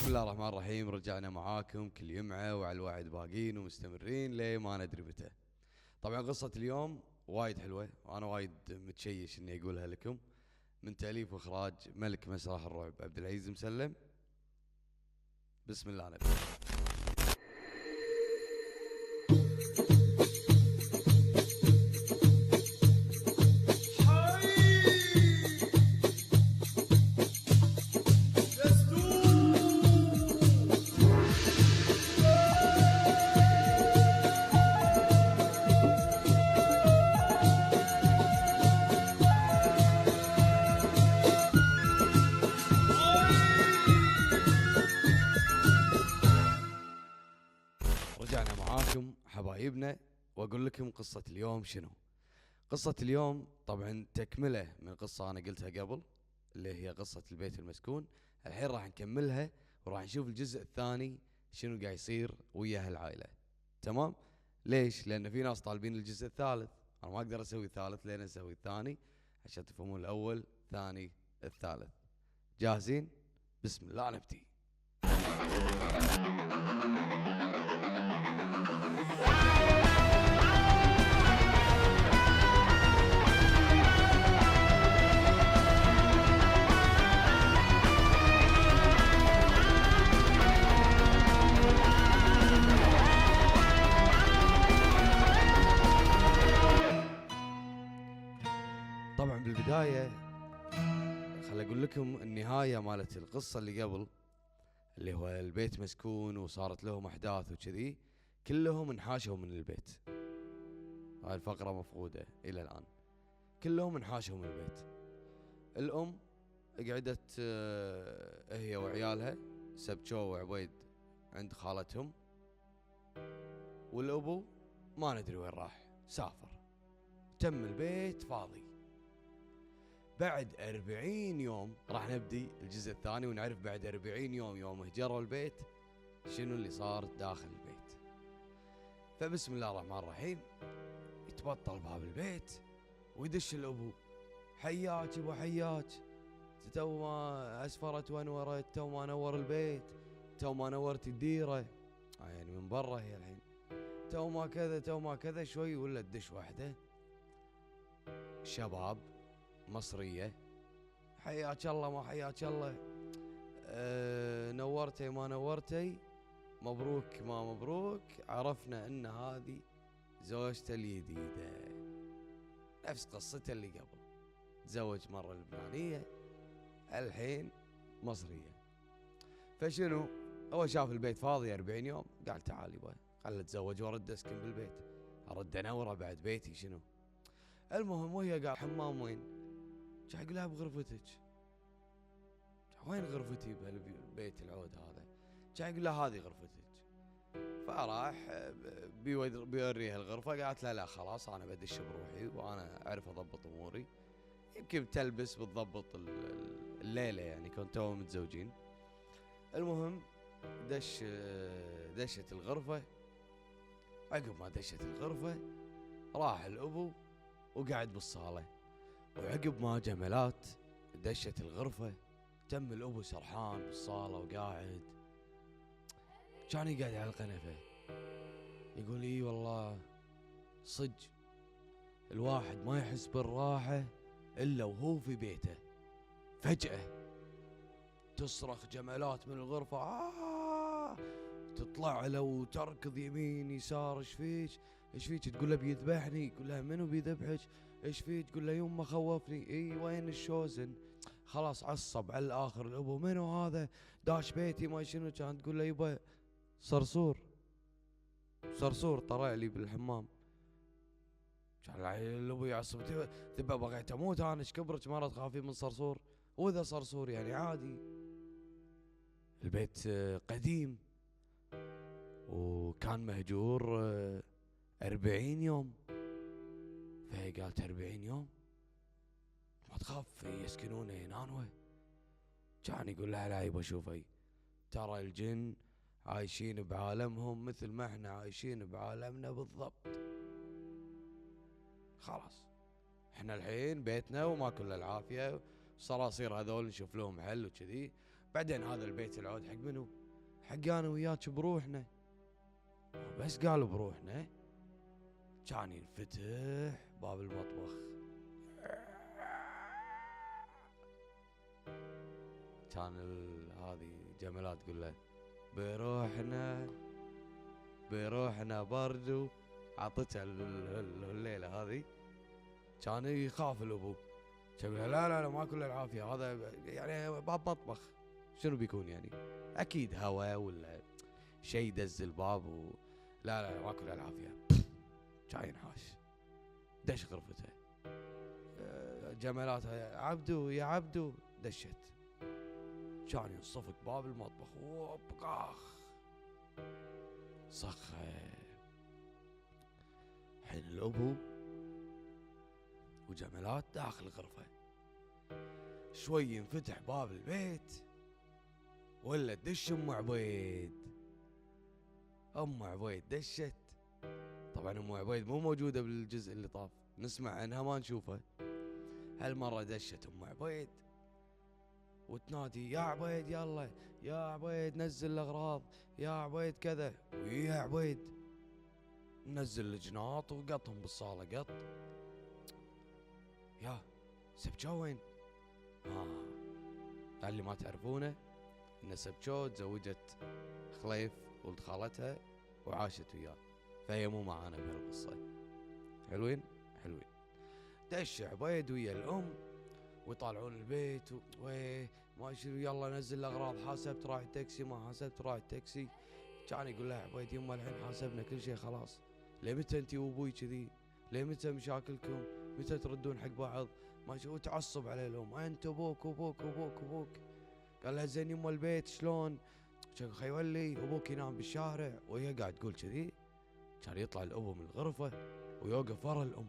بسم الله الرحمن الرحيم. رجعنا معاكم كل يمعة وعلى الوعد باقين ومستمرين ليه ما ندري متى. طبعا قصة اليوم وايد حلوة وانا وايد متشيش اني اقولها لكم، من تأليف واخراج ملك مسرح الرعب عبد العزيز مسلم. بسم الله نبدأ. رجعنا معاكم حبايبنا واقول لكم قصة اليوم شنو. قصة اليوم طبعا تكملة من قصة انا قلتها قبل، اللي هي قصة البيت المسكون. الحين راح نكملها وراح نشوف الجزء الثاني شنو قاعد يصير ويا هالعائلة. تمام؟ ليش؟ لان في ناس طالبين الجزء الثالث، انا ما اقدر اسوي الثالث لين اسوي الثاني عشان تفهمون الاول ثاني الثالث. جاهزين؟ بسم الله نبتدي. طبعا بالبداية خل اقول لكم النهاية مالت القصة اللي قبل، اللي هو البيت مسكون وصارت لهم احداث وكذي، كلهم انحاشوا من البيت. هاي الفقرة مفقودة الى الان، كلهم انحاشوا من البيت. الام قعدت هي وعيالها سبجو وعبيد عند خالتهم، والابو ما ندري وين راح، سافر. تم البيت فاضي. بعد 40 يوم راح نبدي الجزء الثاني ونعرف بعد 40 يوم هجروا البيت شنو اللي صار داخل البيت. فبسم الله الرحمن الرحيم، يتبطل باب البيت ويدش الابو. حياك يبا حياك، تو ما اسفرت وانورت، تو ما نور البيت، تو ما نورت الديره، يعني من برا هي الحين، تو ما كذا تو ما كذا. شوي ولا تدش واحده شباب مصريه، حياك الله ما حياك الله، نورتي ما نورتي، مبروك ما مبروك، عرفنا ان هذه زوجته الجديدة، نفس قصته اللي قبل. تزوج مرة لبنانية الحين مصرية. فشنو هو شاف البيت فاضي 40 يوم، قال تعال يبا خل اتزوج وارد اسكن بالبيت، ارد انوره بعد بيتي شنو. المهم وهي قال حمام وين؟ جاي يقول لها بغرفتك. وين غرفتي بهالبيت العود هذا؟ جاي يقول لها هذه غرفتك. فراح بيوريها الغرفة، قالت لا خلاص انا بدش بروحي وانا اعرف اضبط اموري، يمكن تلبس بتضبط الليلة، يعني كنت توهم متزوجين. المهم دشت الغرفة. عقب ما دشت الغرفة راح الابو وقعد بالصالة، وعقب ما جملات دشت الغرفة تم الابو سرحان بالصالة وقاعد، كان يقعد على القنفة يقول اي والله صج الواحد ما يحس بالراحة الا وهو في بيته. فجأة تصرخ جملات من الغرفة تطلع له وتركض يمين يسار. ايش فيك؟ تقول له بيذبحني. يقول لها منو بيذبحك؟ ايش فيك؟ تقول له يوم ما خوفني. اي وين الشوزن؟ خلاص عصب على الاخر الابو. منو هذا داش بيتي ما شنو؟ كانت تقول له يبا صرصور طلع لي بالحمام. كان الابو يعصب، تبى بغيت اموت انا، ايش كبرك مره تخافين من صرصور؟ واذا صرصور يعني عادي. البيت قديم وكان مهجور 40 يوم. فهي قالت 40 يوم ما تخاف يسكنون هنا. كان يقول لها لا يبا شوفي، ترى الجن عايشين بعالمهم مثل ما احنا عايشين بعالمنا بالضبط. خلاص احنا الحين بيتنا وما كل العافية، صراصير هذول نشوف لهم حل وكذي. بعدين هذا البيت العود حق منو؟ حق انا وياك بروحنا. بس قالوا بروحنا كان ينفتح باب المطبخ، كان هذه جمالات تقول له بروحنا برضو. عطتها الليلة هذه، كان يخاف الابو، كان يقول لا ما كل العافية، هذا يعني باب مطبخ شنو بيكون يعني؟ اكيد هوا ولا شيء دز الباب لا ما كل العافية. كان ينحاش دش غرفته. جمالاتها يا عبدو دشت، كان ينصفق باب المطبخ وبقاخ صخة. حين الأبو وجمالات داخل الغرفة، شوي ينفتح باب البيت ولا تدش أم عبيد. أم عبيد دشت، طبعا أم عبيد مو موجودة بالجزء اللي طاف، نسمع عنها ما نشوفها. هالمرة دشت أم عبيد وتنادي يا عبيد يلا يا عبيد نزل الأغراض يا عبيد كذا. ويا عبيد نزل الجناط وقطهم بالصالة قط. يا سبجو وين؟ اللي ما تعرفونه ان سبجو تزوجت خليف ولد خالتها وعاشت وياه، فهي مو معانا بهالقصة. حلوين. دش عبيد ويا الأم ويطالعون البيت ما يصير يلا نزل الأغراض، حاسبت راعي التاكسي ما حاسبت راعي التاكسي. كان يقول لها عبيد يما الحين حاسبنا كل شيء خلاص، ليه متى انتي وابوي كذي؟ ليه متى مشاكلكم؟ متى تردون حق بعض؟ ما شو تعصب على الأم، انت ابوك. قال لها زين يما البيت شلون؟ خيولي ابوك ينام بالشارع، وهي قاعد تقول كذي. كان يطلع الابو من الغرفة ويوقف ورا الأم،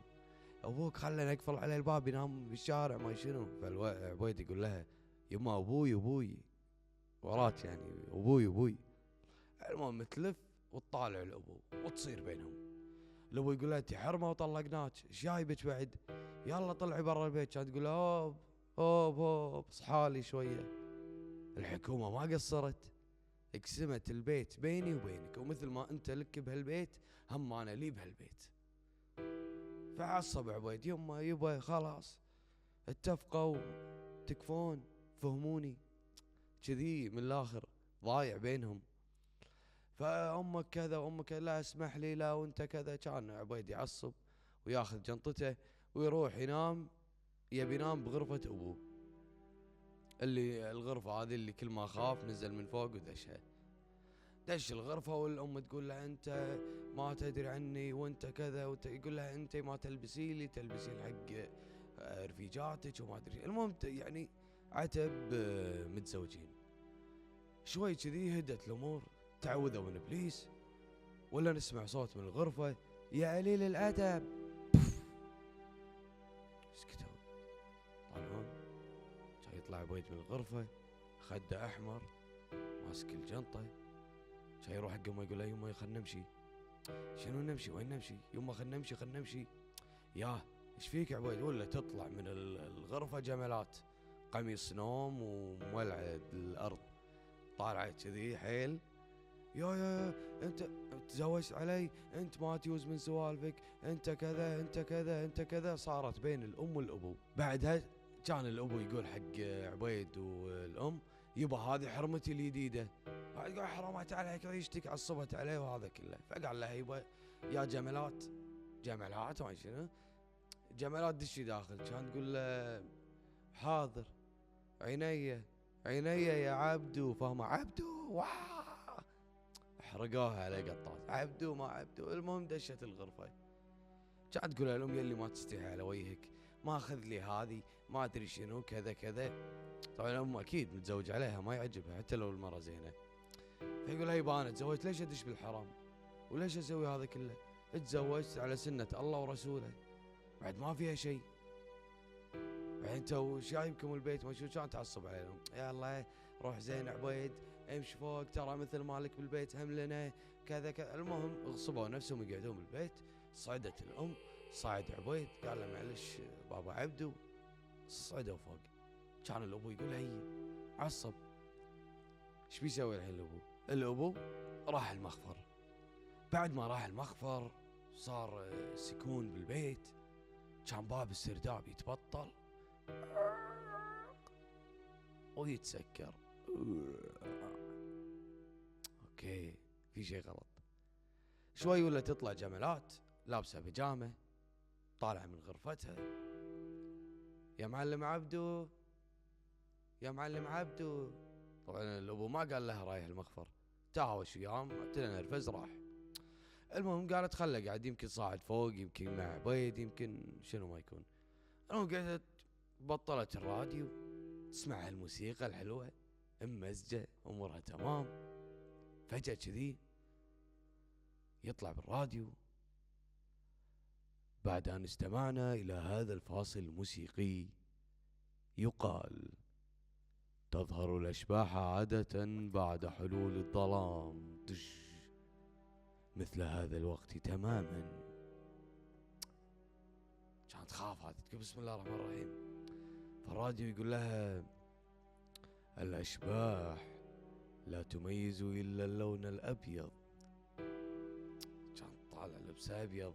ابوك خلنا نقفل عليه الباب ينام بالشارع ما شنو. فالعبيد يقول لها يما ابوي وراك يعني ابوي. المهم تلف وتطالع الابو وتصير بينهم. الابو يقول لها انت حرمه وطلقناك، ايش جايبك بعد؟ يلا طلعي برا البيت. كانت تقول له هوب صحالي شويه. الحكومه ما قصرت، قسمت البيت بيني وبينك، ومثل ما انت لك بهالبيت هم انا لي بهالبيت. فعصب عبيد يبا خلاص اتفقوا تكفون فهموني كذي، من الاخر ضايع بينهم. فامك كذا وامك كذا، لا اسمح لي لا وانت كذا. كان عبيد يعصب وياخذ جنطته ويروح ينام، يبي ينام بغرفة ابوه، اللي الغرفة هذه اللي كل ما خاف نزل من فوق ودشها. دش الغرفة والام تقول له انت ما تدري عني وانت كذا يقول لها انت ما تلبسي حق رفيجاتك وما ادري. المهم يعني عتب متزوجين. شوي كذي هدت الامور، تعوذوا من ابليس، ولا نسمع صوت من الغرفة يا قليل الادب. سكتوا طالعون. كان يطلع عبيد من الغرفة خده احمر ماسك الجنطة. كان يروح حق امه يقول لها يما خلنا نمشي. شنو نمشي؟ وين نمشي؟ يما خلنا نمشي. ياه ايش فيك عبيد؟ ولا تطلع من الغرفة جمالات قميص نوم ومولعة الارض، طالعة كذي حيل. يا انت تزوجت علي، انت ما تيوز من سوالفك، انت كذا. صارت بين الام والابو. بعدها كان الابو يقول حق عبيد والام يبا هذه حرمتي الجديده. قال حرمت عليك عيشتك، عصبت عليه وهذا كله. فقال له يبا يا جمالات ما شنو جمالات دشي داخل. كان تقول له حاضر عينيا يا عبدو. فاهمه عبدو واه حرقوها على قطات عبدو ما عبدو. المهم دشت الغرفة. كانت تقول الأم يلي ما تستحي على وجهك، ما أخذ لي هذه ما أدري شنو كذا. طبعا الأم أكيد متزوج عليها ما يعجبها حتى لو المرة زينة. فيقول يبا أنا تزوجت ليش أدش بالحرام وليش أسوي هذا كله؟ اتزوجت على سنة الله ورسوله، بعد ما فيها شيء. بعدين انتوا وش جايبكم البيت ما شو. كانت تعصب عليهم يلا روح زين عبيد امشي فوق، ترى مثل مالك بالبيت هم لنا كذا. المهم غصبوا نفسهم يقعدون بالبيت. صعدت الام صعد عبيد قال له معلش بابا عبدو. صعدوا فوق. كان الابو يقول هي عصب ايش بيسوي الحين الابو راح المخفر. بعد ما راح المخفر صار سكون بالبيت، كان باب السرداب يتبطل ويتسكر. اوكي، في شيء غلط. شوي ولا تطلع جملات لابسه بيجامه طالعه من غرفتها: يا معلم عبدو، يا معلم عبدو. طبعا الابو ما قال لها رايح المخفر، تهاوش وياهم، تنرفز راح. المهم قالت خله قاعد، يمكن صاعد فوق، يمكن مع عبيد، يمكن شنو ما يكون. المهم قعدت بطلت الراديو، تسمع هالموسيقى الحلوة ممزجة امورها تمام. فجأة كذي يطلع بالراديو: بعد أن استمعنا إلى هذا الفاصل الموسيقي يقال تظهر الأشباح عادة بعد حلول الظلام. مثل هذا الوقت تماما. كانت تخاف هذه، تقول بسم الله الرحمن الرحيم. فالراديو يقول لها: الأشباح لا تميز إلا اللون الأبيض. كان طالع لبسه أبيض.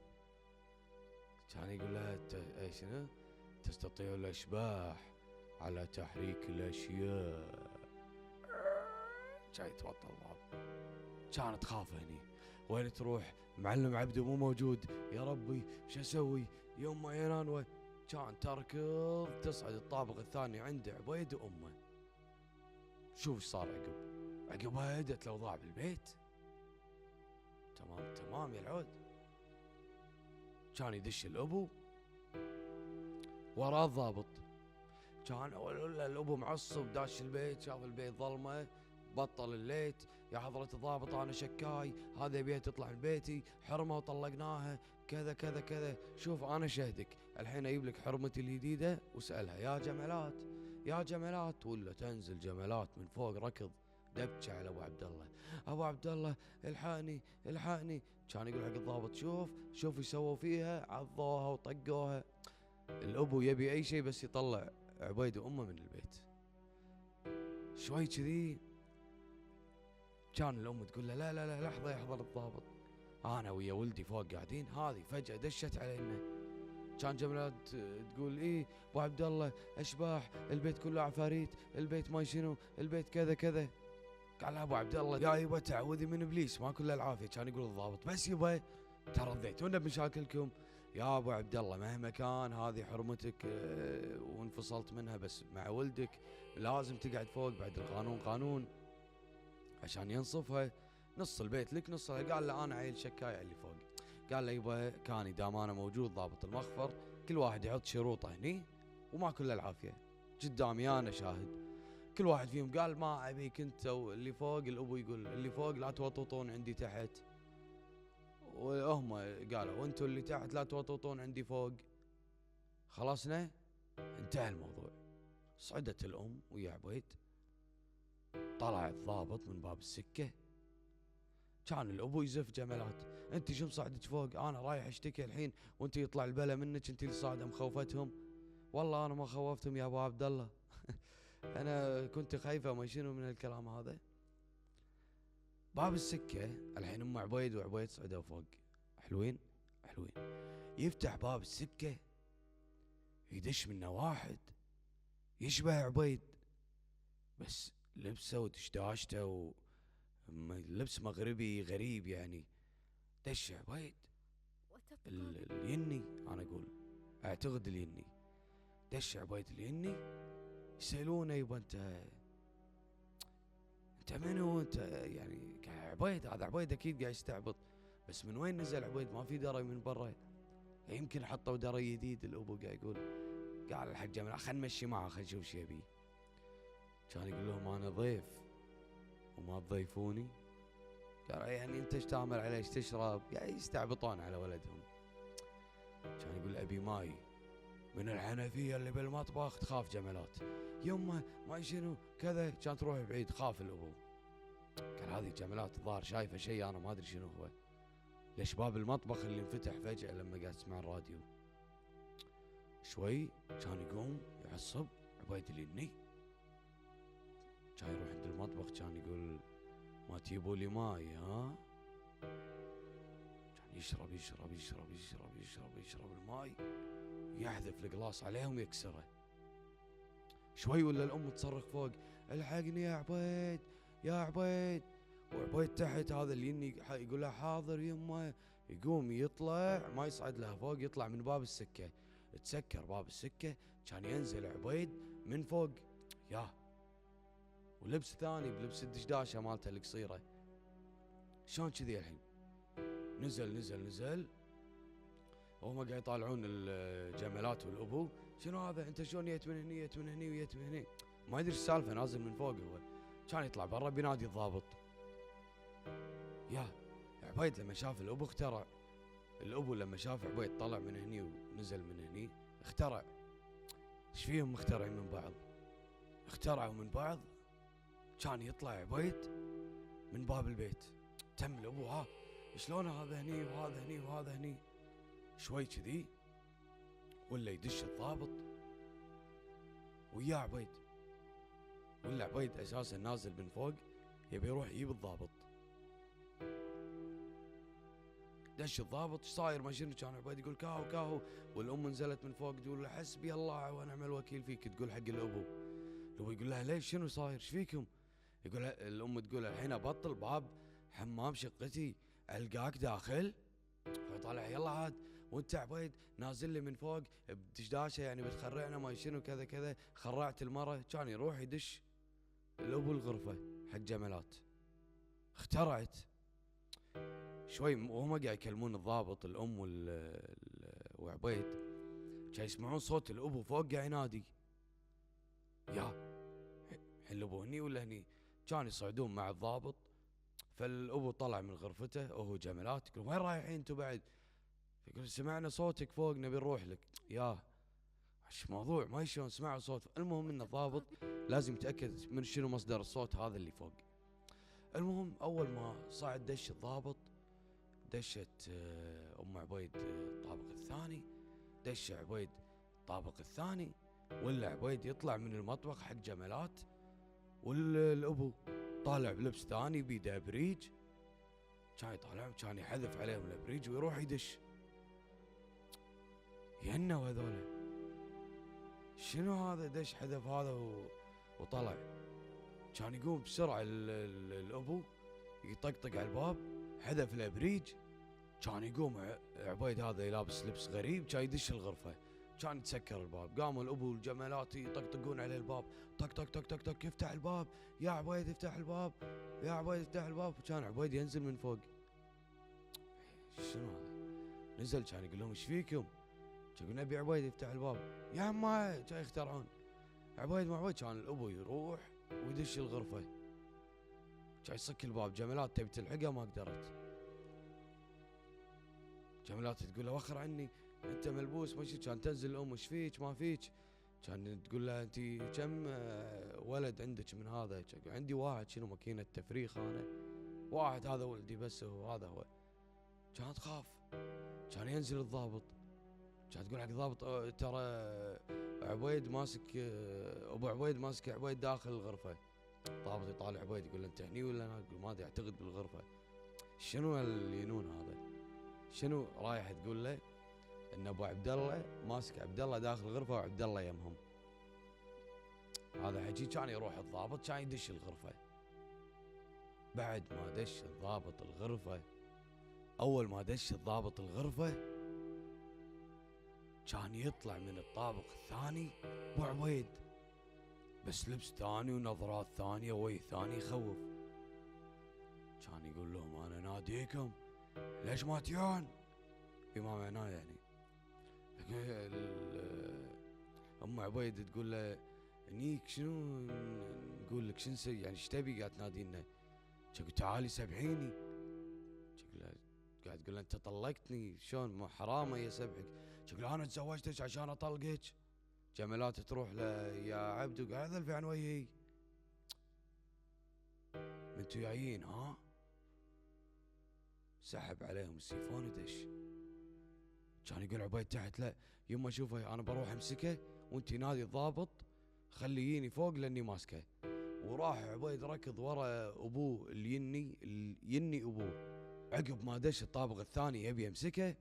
كان يقول لها شنو؟ تستطيع الأشباح على تحريك الأشياء. كان يتبطل الباب. كانت تخاف هني. وين تروح؟ معلم عبده مو موجود، يا ربي شو اسوي؟ يوم ما ينانوه. كان تركض تصعد الطابق الثاني عند عبيد وامه. شوف ايش صار عقبها هدت الاوضاع بالبيت. تمام يا العود. كان يدش الابو وراه الضابط. كان الابو معصب داش البيت، شاف البيت ظلمه، بطل الليت: يا حضرة الضابط انا شكاي، هذا يبيها تطلع من بيتي، حرمه وطلقناها، كذا كذا كذا. شوف انا شهدك، الحين اجيب لك حرمتي الجديده واسالها يا جملات، يا جملات. ولا تنزل جملات من فوق ركض دبكه على ابو عبد الله: ابو عبد الله الحقني الحقني. كان يقول حق الضابط: شوف ايش سووا فيها، عضوها وطقوها. الابو يبي اي شيء بس يطلع عبيد وامه من البيت. شوي كذي كان الام تقول له: لا لحظه يا حضر الضابط، انا ويا ولدي فوق قاعدين. هذه فجاه دشت علينا. كان جملات تقول: ابو عبد الله اشباح، البيت كله عفاريت، البيت ما شنو، البيت كذا كذا. قال ابو عبد الله: يا يبا تعوذي من ابليس، ما كل العافيه. كان يقول الضابط: بس يبا ترضيتونا بمشاكلكم. يا ابو عبد الله مهما كان هذه حرمتك وانفصلت منها، بس مع ولدك لازم تقعد فوق، بعد القانون قانون عشان ينصفها. نص البيت لك نص. قال له: انا عيل شكاي اللي فوق. قال له: يبا كان دام انا موجود ضابط المخفر، كل واحد يحط شروطه هني وما كل العافيه، قدامي انا شاهد. كل واحد فيهم قال: ما ابيك انت واللي فوق. الابو يقول: اللي فوق لا توططون عندي تحت. وهم قالوا: وانتم اللي تحت لا توططون عندي فوق. خلصنا، انتهى الموضوع. صعدت الام ويا عبيد، طلع الضابط من باب السكه. كان الابو يزف جملات: انت شو مصعدك فوق؟ انا رايح اشتكي الحين وانت يطلع البلا منك، انت اللي صاعده مخوفتهم. والله انا ما خوفتهم يا ابو عبد الله. انا كنت خايفه ما شنو من الكلام هذا. باب السكه الحين ام عبيد وعبيد صعدوا فوق، حلوين. يفتح باب السكه يدش منه واحد يشبه عبيد، بس لبسه ودشداشته لبس مغربي غريب يعني. دش عبيد اليني، انا اقول اعتقد اليني. دش عبيد اليني، يسألونه: يبا انت منو انت؟ يعني عبيد، هذا عبيد اكيد قاعد يستعبط، بس من وين نزل عبيد؟ ما في دري من برا، يمكن حطوا دري جديد. الابو قاعد يقول: قال الحق جمال خلنا نمشي معه، خلنا نشوف شو يبي. كان يقول لهم: انا ضيف وما تضيفوني. قال: يعني انت ايش تعمل عليه، ايش تشرب؟ يعني يستعبطون على ولدهم. كان يقول: ابي ماي من الحنفيه اللي بالمطبخ. تخاف جملات: يمه ما شنو كذا. كانت تروح بعيد، خاف الابو. قال: هذه جملات الظاهر شايفه شيء انا ما ادري شنو هو. ليش باب المطبخ اللي انفتح فجاه لما قاعد تسمع الراديو. شوي كان يقوم يعصب عبيد اليني. كان يروح عند المطبخ كان يقول ما تجيبوا لي ماي ها؟ كان يشرب يشرب يشرب يشرب يشرب يشرب الماي، يحذف القلاص عليهم يكسره. شوي ولا الام تصرخ فوق الحقني يا عبيد يا عبيد. وعبيد تحت هذا اللي يني يقول له حاضر يمه. يقوم يطلع ما يصعد لها فوق، يطلع من باب السكه، تسكر باب السكه، كان ينزل عبيد من فوق ياه، ولبس ثاني بلبس الدشداشه مالته القصيره. شلون كذي الحين؟ نزل نزل نزل، وهم قاعد يطالعون الجملات والابو. شنو هذا؟ انت شلون جيت من هني جيت من هني وجيت من هني؟ ما يدري ايش السالفه، نازل من فوق هو. كان يطلع برا بينادي الضابط. يا عبيد لما شاف الابو اخترع. الابو لما شاف عبيد طلع من هني ونزل من هني اخترع. ايش فيهم مخترعين من بعض؟ اخترعوا من بعض. كان يطلع عبيد من باب البيت، تم الابو ها شلون هذا هني وهذا هني وهذا هني. شوي كذي ولا يدش الضابط ويا عبيد، ولا عبيد اساسا نازل من فوق يبي يروح يجيب الضابط. دش الضابط ايش صاير ما شنو؟ كان عبيد يقول كاهو كاهو، والام نزلت من فوق تقول له حسبي الله ونعم الوكيل فيك. تقول حق الابو، الابو يقول لها ليش شنو صاير ايش فيكم؟ يقول الام تقول الحين ابطل باب حمام شقتي القاك داخل. فطالع يلا عاد وانت عبيد نازل لي من فوق بدشداشه يعني بتخرعنا ما شنو كذا كذا. خرعت المره. كان يروح يدش الابو الغرفه حق جملات. اخترعت. شوي وهم قاعد يكلمون الضابط الام وعبيد، كان يسمعون صوت الابو فوق قاعد ينادي يا الحين الابو هني ولا هني. كان يصعدون مع الضابط. فالابو طلع من غرفته وهو جملات يقول وين رايحين انتم بعد؟ يقول سمعنا صوتك فوق نبي نروح لك. ياه ايش موضوع ما شلون سمعوا صوت. المهم ان الضابط لازم يتاكد من شنو مصدر الصوت هذا اللي فوق. المهم اول ما صعد دش الضابط، دشت ام عبيد الطابق الثاني، دش عبيد الطابق الثاني، ولا عبيد يطلع من المطبخ حق جملات، والابو طالع بلبس ثاني بيده بريج. كان يطالعهم كان يحذف عليهم البريج ويروح يدش. ينوا هذولا شنو هذا؟ دش حذف هذا وطلع. كان يقوم بسرعة الابو يطقطق على الباب، حذف الابريج. كان يقوم عبيد هذا لابس لبس غريب كان يدش الغرفة. كان يتسكر الباب. قاموا الابو والجمالات يطقطقون عليه الباب، طق طق طق طق طق يفتح الباب. يا عبيد افتح الباب يا عبيد افتح الباب. كان عبيد ينزل من فوق. شنو هذا؟ نزل كان يقول لهم ايش فيكم؟ يقول نبي عبيد يفتح الباب. يا عماي كان يخترعون عبيد ما عبيد. كان الابو يروح ويدش الغرفة. كان يصك الباب. جمالات تبي تلحقها ما قدرت. جمالات تقول له وخر عني انت ملبوس ماشي. كان تنزل الام ايش فيك ما فيك؟ كان تقول له انت كم ولد عندك من هذا؟ عندي واحد. شنو ماكينه تفريخ انا واحد هذا ولدي بس هذا هو. كانت تخاف. كان ينزل الضابط. كانت تقول حق الضابط ترى عبيد ماسك ابو عبيد ماسك عبيد داخل الغرفه. الضابط يطالع عبيد يقول له انت هني ولا انا؟ يقول ما ادري اعتقد بالغرفه. شنو الينون هذا؟ شنو رايح تقول له ان ابو عبد الله ماسك عبد الله داخل الغرفه وعبد الله يمهم. هذا حكي. كان يروح الضابط كان يدش الغرفه. بعد ما دش الضابط الغرفه، اول ما دش الضابط الغرفه كان يطلع من الطابق الثاني ابو عبيد بس لبس ثاني ونظرات ثانيه وي ثاني يخوف. كان يقول لهم انا ناديكم ليش ما تيون؟ بما معناه يعني. ام عبيد تقول له نيك شنو نقول لك شنو نسوي يعني ايش تبي قاعد تنادينا؟ تقول تعالي سبحيني. قاعد تقول له انت طلقتني شلون ما حرام هي سبحك. تقول انا تزوجتك عشان اطلقك. جمالات تروح له يا عبد وقاعد الف عن وجهي انتوا جايين ها؟ سحب عليهم السيفون ودش. كان يقول عبيد تحت لا يما شوفه انا بروح امسكه وانتي نادي الضابط خلييني فوق لاني ماسكه. وراح عبيد ركض ورا ابوه يني ابوه. عقب ما دش الطابق الثاني يبي يمسكه،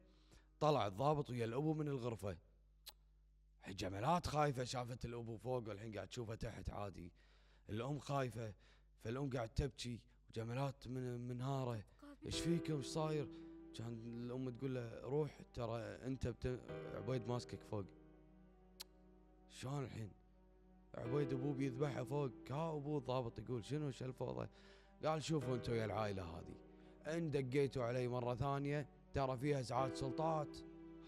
طلع الضابط ويا الابو من الغرفه. جمالات خايفه، شافت الابو فوق والحين قاعد تشوفه تحت عادي. الام خايفه، فالام قاعد تبكي وجمالات منهاره. ايش فيكم؟ ايش صاير؟ كان الام تقول له روح ترى انت عبيد ماسكك فوق. شلون الحين؟ عبيد ابوه بيذبحه فوق. ابوه الضابط يقول شنو الفوضى؟ قال شوفوا انتم يا العائله هذه، ان دقيتوا علي مره ثانيه ترى فيها ازعاج سلطات،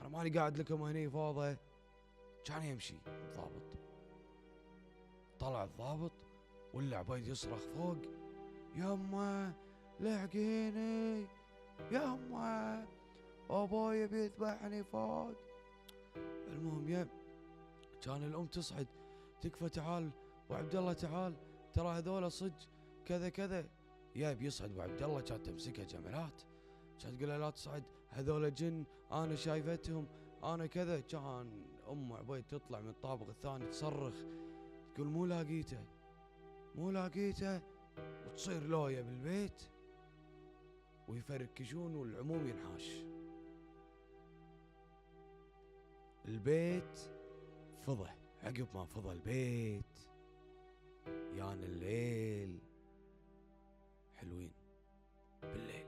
انا ماني قاعد لكم هني فوضى. كان يمشي الضابط. طلع الضابط ولا عبيد يصرخ فوق: يمه لحقيني، يمه ابوي بيذبحني فوق. المهم كان الام تصعد: تكفى تعال وعبد الله تعال، ترى هذول صج كذا كذا. يصعد وعبد الله كانت تمسكه جمالات، كانت تقول له لا تصعد، هذول جن انا شايفتهم انا كذا. كان ام عبيد تطلع من الطابق الثاني تصرخ تقول مو لاقيته، وتصير لويه بالبيت ويفركشون والعموم ينحاش. البيت فضى. عقب ما فضى البيت يان الليل حلوين. بالليل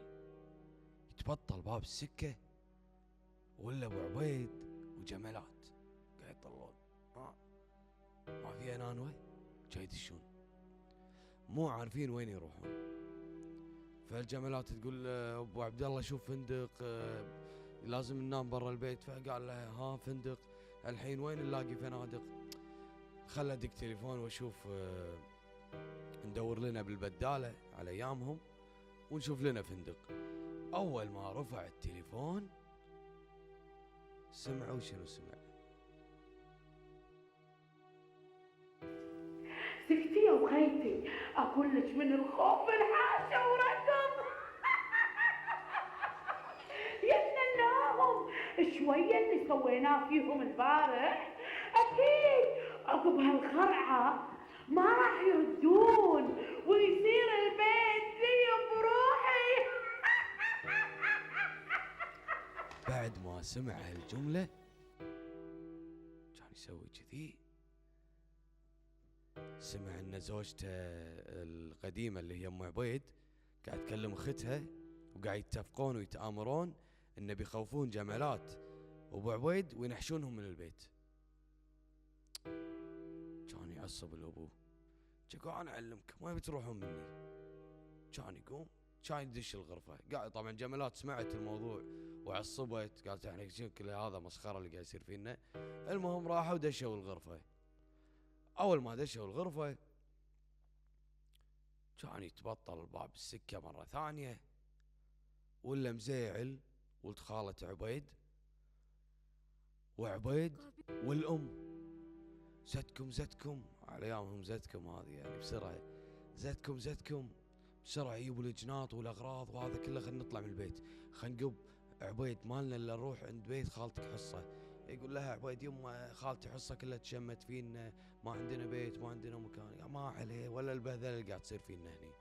يتبطل باب السكة ولا ابو عبيد وجمالات قاعد يطلعون، ما في نانوة، جاي يدشون مو عارفين وين يروحون. فالجمالات تقول ابو عبد الله شوف فندق، لازم ننام برا البيت. فقال لها ها فندق؟ الحين وين نلاقي فنادق؟ خل ادق تليفون واشوف، ندور لنا بالبدالة على ايامهم ونشوف لنا فندق. اول ما رفع التليفون سمعوا شنو سمع. سكتي يا وخيتي، اقول لك من الخوف الحاشة وركض. يتناهم شوية اللي سويناه فيهم البارح، اكيد عقب هالخرعة ما راح يردون ويصير البيت لي بروحي. بعد ما سمع هالجملة كان يسوي كذي. سمع ان زوجته القديمة اللي هي ام عبيد قاعد تكلم اختها وقاعد يتفقون ويتآمرون انه بيخوفون جمالات وابو عبيد وينحشونهم من البيت. كان يعصب الابو، يقول انا اعلمكم وين بتروحون مني. كان يقوم كان يدش الغرفة. قاعد طبعا جمالات سمعت الموضوع وعصبت، قالت احنا كل هذا مسخرة اللي قاعد يصير فينا. المهم راحوا ودشوا الغرفة. اول ما دشوا الغرفة كان يتبطل باب السكة مرة ثانية ولا مزيعل ولد خالة عبيد وعبيد والام: زتكم على ايامهم، زتكم هذه يعني بسرعة، زتكم بسرعة يجيبوا الجناط والاغراض وهذا كله، خلينا نطلع من البيت، خلينا نقب عبيد مالنا الا نروح عند بيت خالتك حصة. يقول لها عبيد يما خالتي حصة كلها تشمت فينا، ما عندنا بيت ما عندنا مكان. يا ما عليه ولا البهذله اللي قاعد تصير فينا هني.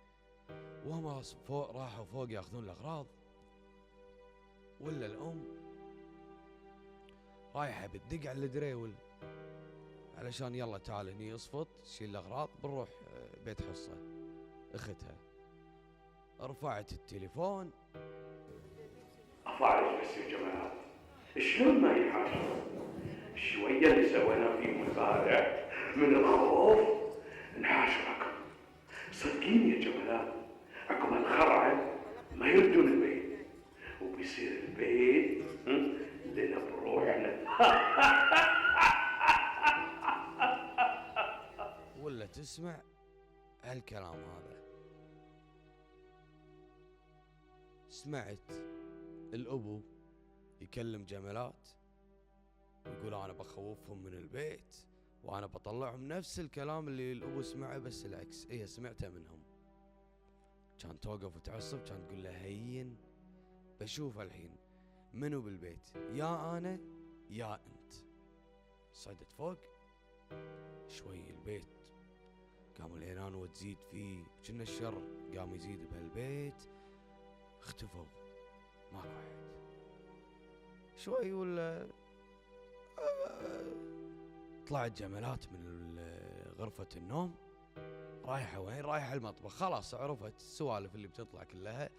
وهم فوق راحوا فوق ياخذون الاغراض، ولا الام رايحه بتدق على الدريول علشان يلا تعال هني اصفط شيل الاغراض بنروح بيت حصة اختها. رفعت التليفون: أفعلك بس يا جماعة، شلون ما يحاشوا شوية اللي سوينا فيهم البارح من الخوف نحاشركم. صدقيني يا جمالات عقب الخرعة ما يردون البيت وبيصير البيت لنا بروحنا. ولا تسمع هالكلام هذا. سمعت الابو يكلم جمالات ويقول انا بخوفهم من البيت وانا بطلعهم، نفس الكلام اللي الابو سمعه بس العكس، هي سمعته منهم. كان توقف وتعصب، كان تقول له هين بشوف الحين منو بالبيت، يا انا يا انت. صعدت فوق شوي البيت قام العنان تزيد فيه، كنا الشر قام يزيد بهالبيت. اختفوا ماكو واحد. شوي ولا طلعت جمالات من غرفة النوم، رايحة وين؟ رايحة المطبخ. خلاص عرفت السوالف اللي بتطلع كلها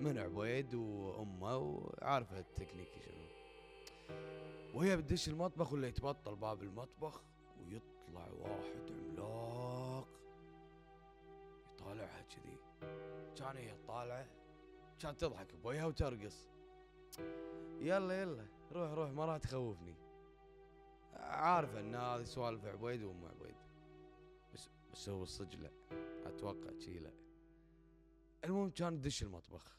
من عبيد وأمه، وعارفة التكنيك شنو. وهي بتدش المطبخ ولا يتبطل باب المطبخ ويطلع واحد عملاق يطالعها كذي. كان هي تطالعه، كانت تضحك بوجهها وترقص. يلا يلا روح روح، ما راح تخوفني. عارفة ان هذه سوالف عبيد وام عبيد، بس هو الصدق لا، اتوقع شي لا. المهم كان تدش المطبخ.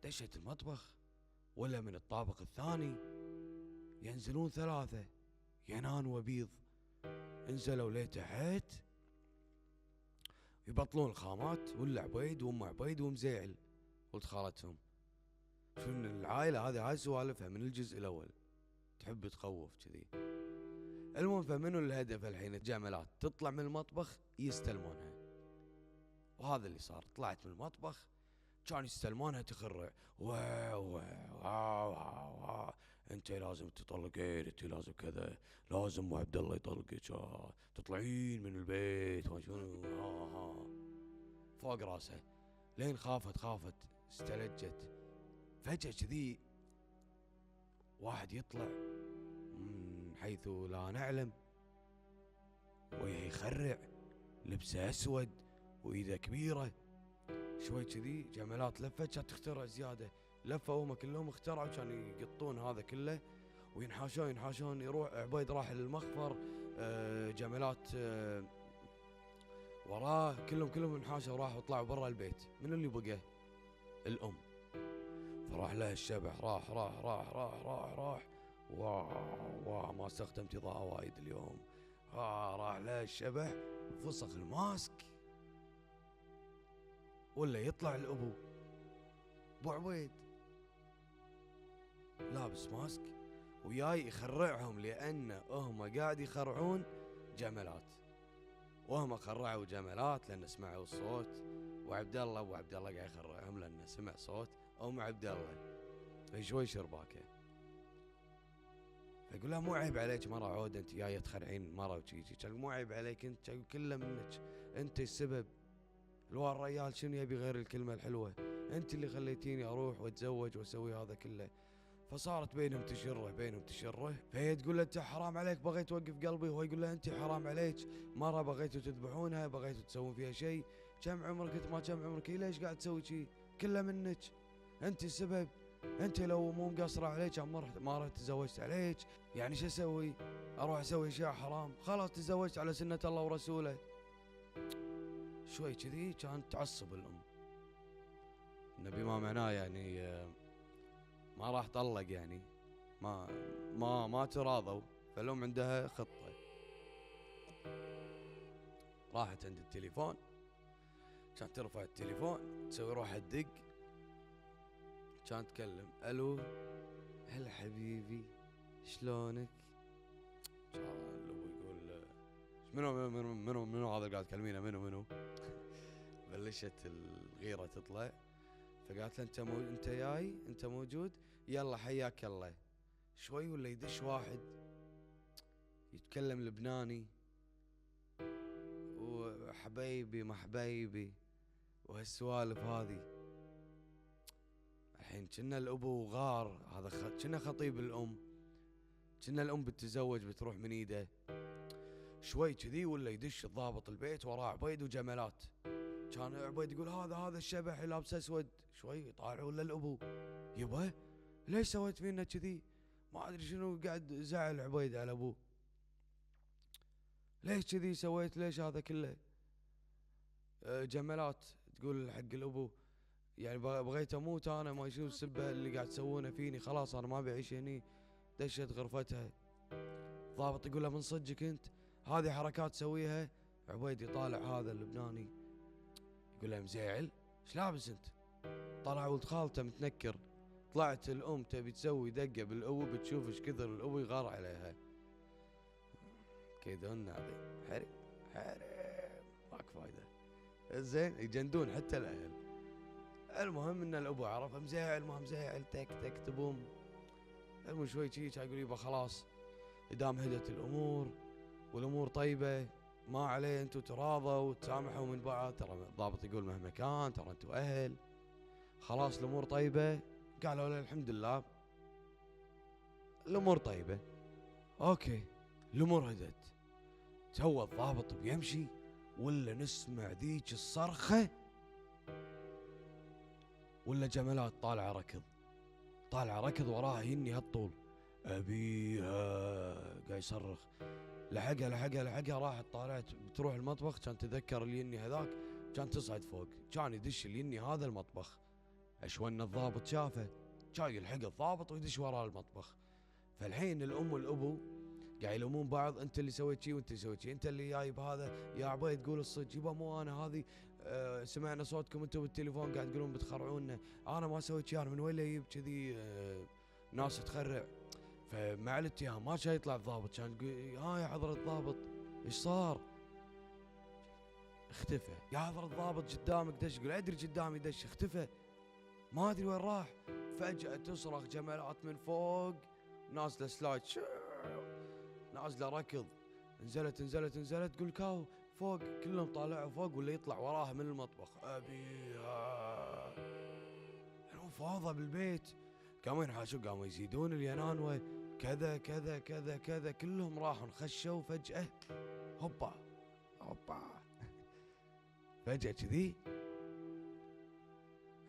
دشت المطبخ ولا من الطابق الثاني ينزلون 3 ينان وبيض. انزلوا لتحت يبطلون الخامات، ولا عبيد وام عبيد ومزيعل ولد خالتهم. شنو العائلة هذه، هاي سوالفها من الجزء الاول تحب تخوف كذي. المهم فمنو الهدف الحين؟ جمالات تطلع من المطبخ يستلمونها، وهذا اللي صار. طلعت من المطبخ كان يستلمونها تخرع. واو واو واو، انت لازم تطلقين، انت لازم كذا، لازم ابو عبد الله يطلقك، تطلعين من البيت ما شنو. فوق راسها لين خافت استلجت. فجأة كذي واحد يطلع من حيث لا نعلم، ويخرع، لبسه اسود وايده كبيره. شوي كذي جمالات لفت، كانت تخترع زياده. لفوا هم كلهم اخترعوا، كانوا يقطون هذا كله وينحاشون. يروح عبيد راح للمخفر، جمالات وراه، كلهم انحاشوا وراحوا طلعوا برا البيت. من اللي بقى؟ الام. فراح لها الشبح، راح واه ما استخدمت اضاءة وايد اليوم. راح لها الشبح، فسخ الماسك، ولا يطلع الابو ابو عبيد لابس ماسك وياي يخرعهم، لان هم قاعد يخرعون جمالات، وهم خرعوا جمالات لان سمعوا الصوت. ابو عبد الله قاعد يخرعهم لانه سمع صوت ام عبد الله. فشوي شرباكه، فيقول لها مو عيب عليك مرة عود، انت جايه تخرعين مرة وشي. مو عيب عليك انت، كله منك، انت السبب. الريال شنو يبي غير الكلمة الحلوة؟ انت اللي خليتيني اروح واتزوج واسوي هذا كله. فصارت بينهم تشره. فهي تقول له انت حرام عليك بغيت توقف قلبي، وهو يقول له انت حرام عليك مرة بغيتوا تذبحونها، بغيتوا تسوون فيها شيء. كم عمرك انت؟ ما كم عمرك؟ ليش قاعد تسوي شيء؟ كله منك، انت السبب. انت لو مو مقصرة عليك ما رحت تزوجت عليك. يعني شو اسوي؟ اروح اسوي اشياء حرام؟ خلاص تزوجت على سنة الله ورسوله. شوي كذي كانت تعصب الام، انه بما معناه يعني ما راح طلق، يعني ما تراضوا. فالام عندها خطة. راحت عند التليفون، كانت ترفع التليفون تسوي روحها تدق، كانت تكلم الو هلا حبيبي شلونك؟ كان الابو يقول منو هذا اللي قاعد تكلمينه؟ منو؟ بلشت الغيرة تطلع. فقالت له انت جاي، انت موجود، يلا حياك الله. شوي ولا يدش واحد يتكلم لبناني، وحبيبي ما حبيبي وهالسوالف هذه. الحين كنا الابو غار، هذا كنا خطيب الام، كنا الام بتتزوج بتروح من ايده. شوي كذي ولا يدش الضابط البيت وراه عبيد وجمالات. كان عبيد يقول هذا الشبح اللي لابس اسود. شوي يطالعوا للابو، يبا ليش سويت فينا كذي؟ ما ادري شنو قاعد زعل عبيد على ابوه. ليش كذي سويت؟ ليش هذا كله؟ جمالات تقول حق الابو يعني بغيت اموت انا، ما شنو السبه اللي قاعد تسوونه فيني، خلاص انا ما بعيش هني. دشت غرفتها. ضابط يقول له من صدقك انت هذه حركات تسويها؟ عبيد يطالع هذا اللبناني يقول له مزيعل ايش لابس انت؟ طلع ولد خالته متنكر. طلعت الام تبي تسوي دقه بالابو، بتشوف ايش كثر الابو يغار عليها. كيدهن هذه حريم ماك فايدة. زين يجندون حتى الأهل. المهم ان الابو عرف مزعل ما مزعل تك تك تبوم. المهم شوي شي كان يقول يبا خلاص دام هدت الامور والامور طيبه ما عليه انتم تراضوا وتسامحوا من بعض. ترى الضابط يقول مهما كان ترى انتم اهل خلاص الامور طيبه. قالوا له الحمد لله الامور طيبه. اوكي الامور هدت. تو الضابط بيمشي ولا نسمع ذيك الصرخه ولا جملات طالعه ركض وراها يني هالطول ابيها قاعد يصرخ. لحقها راحت طالعت بتروح المطبخ. كان تذكر اليني هذاك كان تصعد فوق كان يدش اليني هذا المطبخ. اشون الضابط شافه كان يلحق الضابط ويدش وراه المطبخ. فالحين الام والابو قاعد يلومون بعض انت اللي سويت شي وانت اللي سويت شي انت اللي جايب هذا يا عبيد تقول الصدق يبا مو انا هذه سمعنا صوتكم انتم بالتليفون قاعد تقولون بتخرعونا انا ما سويت شي انا من وين يجيب كذي ناس تخرع. فمعلت اياها ما كان يطلع الضابط كان يقول ها يا حضرة الضابط ايش صار؟ اختفى. يا حضرة الضابط قدامك دش يقول ادري قدامي دش اختفى ما ادري وين راح. فجأة تصرخ جمالات من فوق نازلة سلايد نازلة ركض نزلت قول كاو فوق كلهم طالعوا فوق ولا يطلع وراها من المطبخ ابيها. فوضى بالبيت قاموا ينحاشوا قاموا يزيدون الينانوة كذا كذا كذا كذا كلهم راحوا خشوا فجأة هوبا فجأة كذي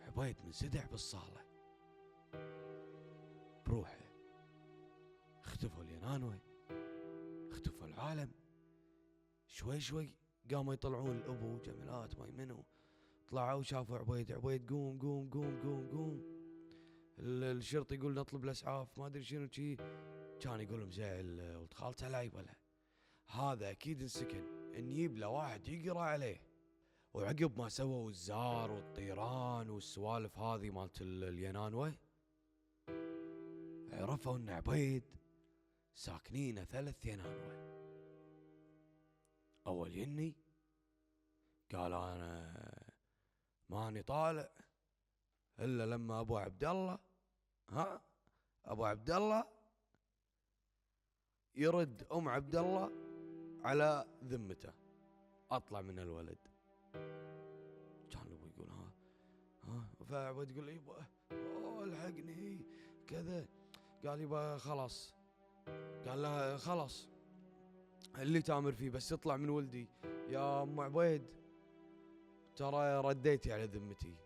عبيد منسدح بالصالة بروحه. اختفوا الينانوة اختفوا العالم. شوي قاموا يطلعون الابو جملات ما يمنوا طلعوا شافوا عبيد قوم. الشرطي يقول نطلب الاسعاف ما ادري شنو شي كان يقول مزعل ولد خالته لا يبله هذا اكيد انسكن نجيب له واحد يقرا عليه. وعقب ما سووا الزار والطيران والسوالف هذه مالت الينانوة عرفوا ان عبيد ساكنين 3 ينانوة. اول يني قال انا ماني طالع الا لما ابو عبد الله يرد ام عبد الله على ذمته اطلع من الولد. كان الابو يقول ها فعبد يقول يبا الحقني كذا. قال يبا خلاص قال له خلاص اللي تامر فيه بس اطلع من ولدي يا ام عبيد ترى رديتي على ذمتي.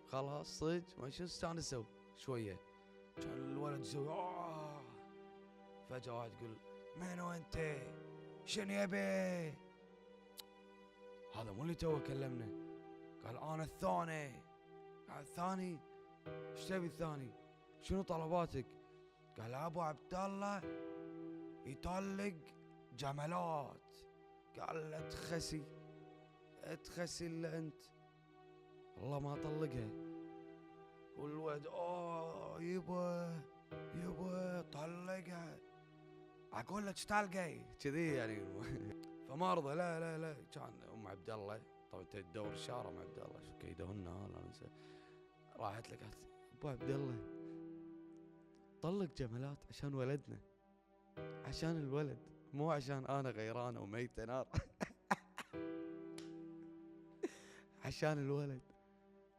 خلاص صدق ما شو استانسوا شويه. كان الولد يسوي فجأة واحد يقول منو انت؟ شنو يبي؟ هذا مو اللي تو كلمنا. قال انا الثاني ايش تبي الثاني؟ شنو طلباتك؟ قال ابو عبد الله يطلق جملات. قال له تخسي الا انت والله ما طلقها. والولد يبا طلقها اقول لك طلقي كذي يعني. فما رضى لا كان ام عبد الله طبعا تدور الشارع ام عبد الله شو كيدهن لا ننسى. راحت لك قالت ابو عبد الله طلق جملات عشان ولدنا عشان الولد مو عشان انا غيرانه وميته نار. عشان الولد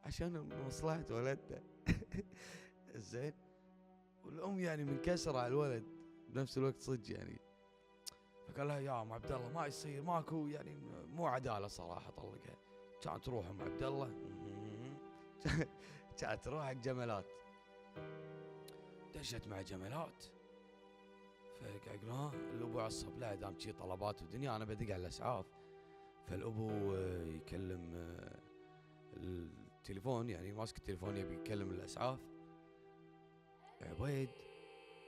عشان مصلحة ولدنا. زين. والام يعني منكسرة على الولد بنفس الوقت صدق يعني. فقال لها يا ام عبد الله ما يصير ماكو يعني مو عدالة صراحة طلقها. كانت تروح ام عبد الله كانت تروح حق جملات دشت مع جملات. فقاعد يقول الابو عصب لا دام شي طلبات ودنيا انا بدق على الاسعاف. فالابو يكلم التليفون يعني ماسك التليفون يبي يكلم الاسعاف. عبيد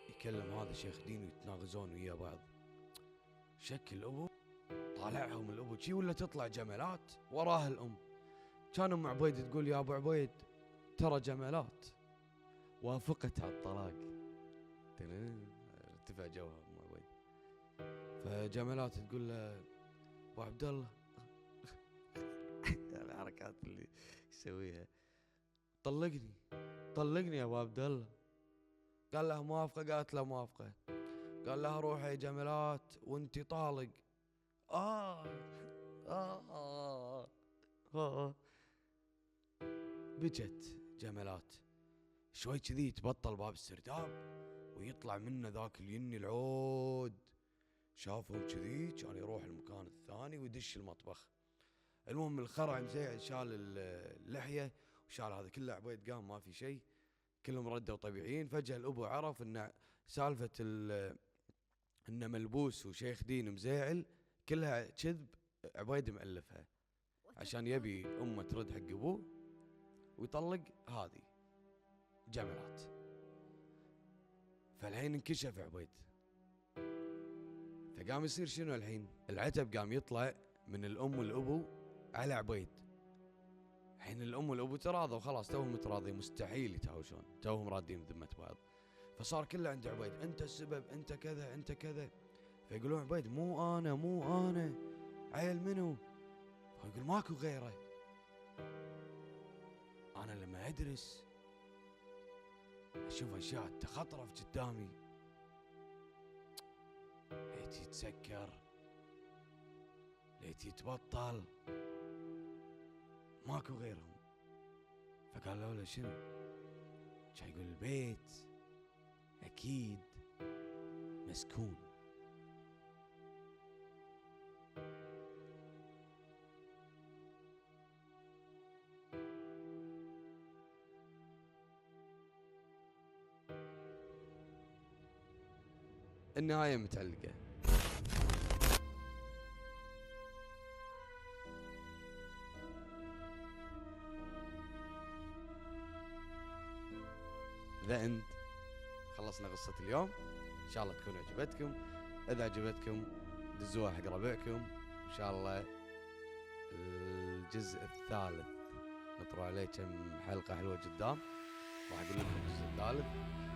يكلم هذا شيخ دين ويتناغزون ويا بعض. شكل الابو طالعهم الابو شي ولا تطلع جملات وراه الام. كان ام عبيد تقول يا ابو عبيد ترى جملات وافقت على الطلاق. ارتفع جوها ام عبيد. فجملات تقول له ابو عبد الله الحركات اللي يسويها. طلقني طلقني يا ابو عبد الله. قال لها موافقة؟ قالت له موافقة. قال لها روحي يا جملات وانتي طالق. آه بجت جملات شوي كذي يتبطل باب السرداب ويطلع منه ذاك اليني العود. شافهم كذي كان يروح المكان الثاني ويدش المطبخ. المهم الخرع مزيع شال اللحية وشال هذا كله. عبيد قام ما في شيء، كلهم ردوا طبيعيين. فجأة الأبو عرف ان سالفة انه ملبوس وشيخ دين مزيعل كلها كذب عبيد مألفها عشان يبي امه ترد حق ابوه ويطلق هذه جملات. فالحين انكشف عبيد. فقام يصير شنو الحين؟ العتب قام يطلع من الام والابو على عبيد. الحين الام والابو تراضوا خلاص، توهم متراضين، مستحيل يتهاوشون، توهم رادين بذمة بعض. فصار كله عند عبيد، انت السبب، انت كذا انت كذا. فيقولون عبيد مو انا عيل منو؟ فيقول ماكو غيره. انا لما ادرس اشوف اشياء تخطرف قدامي، ليت يتسكر، ليت يتبطل، ماكو غيرهم. فقالوا له شنو؟ كان يقول البيت اكيد مسكون. النهاية متعلقة. ذا اند. خلصنا قصة اليوم، ان شاء الله تكون عجبتكم. اذا عجبتكم دزوها حق ربعكم. ان شاء الله الجزء الثالث نطروا عليه كم حلقة حلوة قدام، راح اقول لكم الجزء الثالث.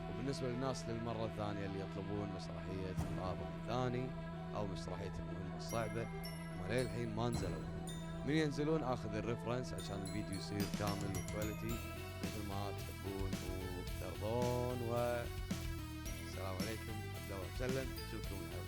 وبالنسبة للناس للمرة الثانية اللي يطلبون مسرحية الطابق الثاني او مسرحية المهمة الصعبة، ما للحين ما نزلوا. من ينزلون اخذ الريفرنس عشان الفيديو يصير كامل وكواليتي مثل ما تحبون وترضون. والسلام عليكم، عبد الله وسلم، نشوفكم الحلقة.